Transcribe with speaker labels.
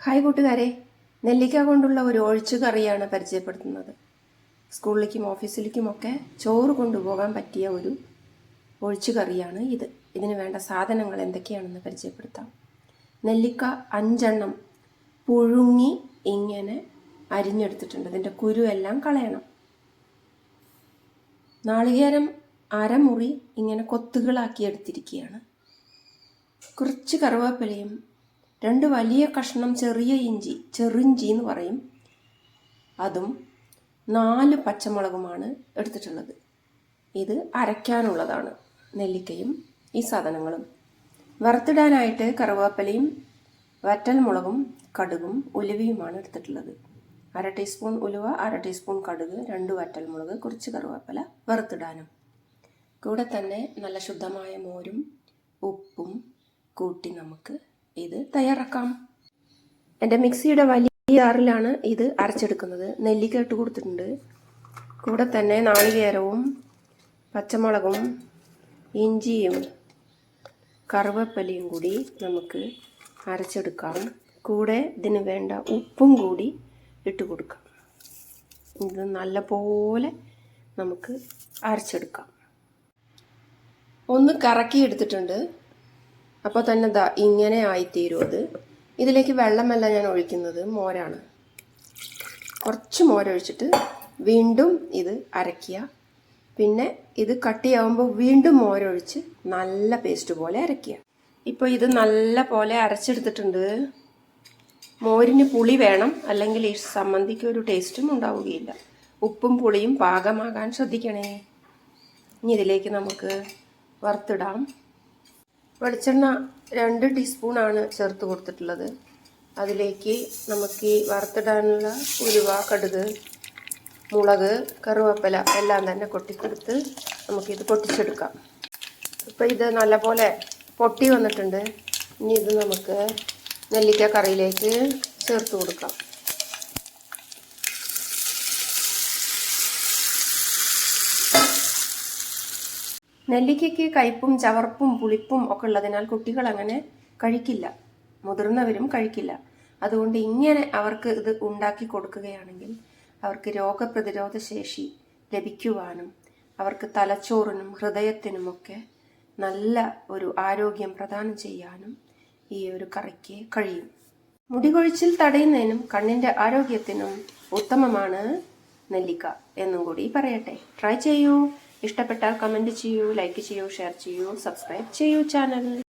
Speaker 1: Hi കൂട്ടുകാരെ, നെല്ലിക്ക കൊണ്ടുള്ള ഒരു ഒഴിച്ചു കറിയാണ് പരിചയപ്പെടുത്തുന്നത്. സ്കൂളിലേക്കും ഓഫീസിലേക്കുമൊക്കെ ചോറ് കൊണ്ടുപോകാൻ പറ്റിയ ഒരു ഒഴിച്ചു കറിയാണ് ഇത്. ഇതിന് വേണ്ട സാധനങ്ങൾ എന്തൊക്കെയാണെന്ന് പരിചയപ്പെടുത്താം. നെല്ലിക്ക 5 എണ്ണം പുഴുങ്ങി ഇങ്ങനെ അരിഞ്ഞെടുത്തിട്ടുണ്ട്. ഇതിൻ്റെ കുരു എല്ലാം കളയണം. നാളികേരം അരമുറി ഇങ്ങനെ കൊത്തുകളാക്കി എടുത്തിരിക്കുകയാണ്. കുറച്ച് കറിവേപ്പിലയും 2 വലിയ കഷ്ണം ചെറിയ ഇഞ്ചി, ചെറിഞ്ചി എന്ന് പറയും, അതും 4 പച്ചമുളകുമാണ് എടുത്തിട്ടുള്ളത്. ഇത് അരയ്ക്കാനുള്ളതാണ്. നെല്ലിക്കയും ഈ സാധനങ്ങളും. വറുത്തിടാനായിട്ട് കറിവേപ്പിലയും വറ്റൽമുളകും കടുകും ഉലുവയുമാണ് എടുത്തിട്ടുള്ളത്. 1/2 ടീസ്പൂൺ ഉലുവ, 1/2 ടീസ്പൂൺ കടുക്, 2 വറ്റൽമുളക്, കുറച്ച് കറിവേപ്പില വറുത്തിടാനും. കൂടെ തന്നെ നല്ല ശുദ്ധമായ മോരും ഉപ്പും കൂട്ടി നമുക്ക് ഇത് തയ്യാറാക്കാം. എൻ്റെ മിക്സിയുടെ വലിയ ജാറിലാണ് ഇത് അരച്ചെടുക്കുന്നത്. നെല്ലിക്ക ഇട്ട് കൊടുത്തിട്ടുണ്ട്. കൂടെ തന്നെ നാളികേരവും പച്ചമുളകും ഇഞ്ചിയും കറിവേപ്പിലയും കൂടി നമുക്ക് അരച്ചെടുക്കാം. കൂടെ ഇതിന് വേണ്ട ഉപ്പും കൂടി ഇട്ട് കൊടുക്കാം. ഇത് നല്ലപോലെ നമുക്ക് അരച്ചെടുക്കാം. ഒന്ന് കറക്കി എടുത്തിട്ടുണ്ട്. അപ്പോൾ തന്നെ ഇങ്ങനെ ആയിത്തീരും അത്. ഇതിലേക്ക് വെള്ളമല്ല ഞാൻ ഒഴിക്കുന്നത്, മോരാണ്. കുറച്ച് മോരൊഴിച്ചിട്ട് വീണ്ടും ഇത് അരയ്ക്കുക. പിന്നെ ഇത് കട്ടിയാവുമ്പോൾ വീണ്ടും മോരൊഴിച്ച് നല്ല പേസ്റ്റ് പോലെ അരയ്ക്കുക. ഇപ്പോൾ ഇത് നല്ല പോലെ അരച്ചെടുത്തിട്ടുണ്ട്. മോരിന് പുളി വേണം, അല്ലെങ്കിൽ ഈ സമ്മന്തിക്ക് ഒരു ടേസ്റ്റും ഉണ്ടാവുകയില്ല. ഉപ്പും പുളിയും പാകമാകാൻ ശ്രദ്ധിക്കണേ. ഇനി ഇതിലേക്ക് നമുക്ക് വറുത്തിടാം. വെളിച്ചെണ്ണ 2 ടീസ്പൂണാണ് ചേർത്ത് കൊടുത്തിട്ടുള്ളത്. അതിലേക്ക് നമുക്ക് ഈ വറുത്തിടാനുള്ള ഉലുവ, കടുക്, മുളക്, കറിവേപ്പില എല്ലാം തന്നെ കൊട്ടിക്കൊടുത്ത് നമുക്കിത് പൊട്ടിച്ചെടുക്കാം. ഇപ്പോൾ ഇത് നല്ലപോലെ പൊട്ടി വന്നിട്ടുണ്ട്. ഇനി ഇത് നമുക്ക് നെല്ലിക്ക കറിയിലേക്ക് ചേർത്ത് കൊടുക്കാം. നെല്ലിക്കയ്ക്ക് കയ്പും ചവർപ്പും പുളിപ്പും ഒക്കെ ഉള്ളതിനാൽ കുട്ടികൾ അങ്ങനെ കഴിക്കില്ല, മുതിർന്നവരും കഴിക്കില്ല. അതുകൊണ്ട് ഇങ്ങനെ അവർക്ക് ഇത് ഉണ്ടാക്കി കൊടുക്കുകയാണെങ്കിൽ അവർക്ക് രോഗപ്രതിരോധ ശേഷി ലഭിക്കുവാനും അവർക്ക് തലച്ചോറിനും ഹൃദയത്തിനുമൊക്കെ നല്ല ഒരു ആരോഗ്യം പ്രദാനം ചെയ്യാനും ഈ ഒരു കറിക്ക് കഴിയും. മുടികൊഴിച്ചിൽ തടയുന്നതിനും കണ്ണിൻ്റെ ആരോഗ്യത്തിനും ഉത്തമമാണ് നെല്ലിക്ക എന്നും കൂടി പറയട്ടെ. ട്രൈ ചെയ്യൂ. ഇഷ്ടപ്പെട്ടാൽ കമൻറ്റ് ചെയ്യൂ, ലൈക്ക് ചെയ്യൂ, ഷെയർ ചെയ്യൂ, സബ്സ്ക്രൈബ് ചെയ്യൂ ചാനൽ.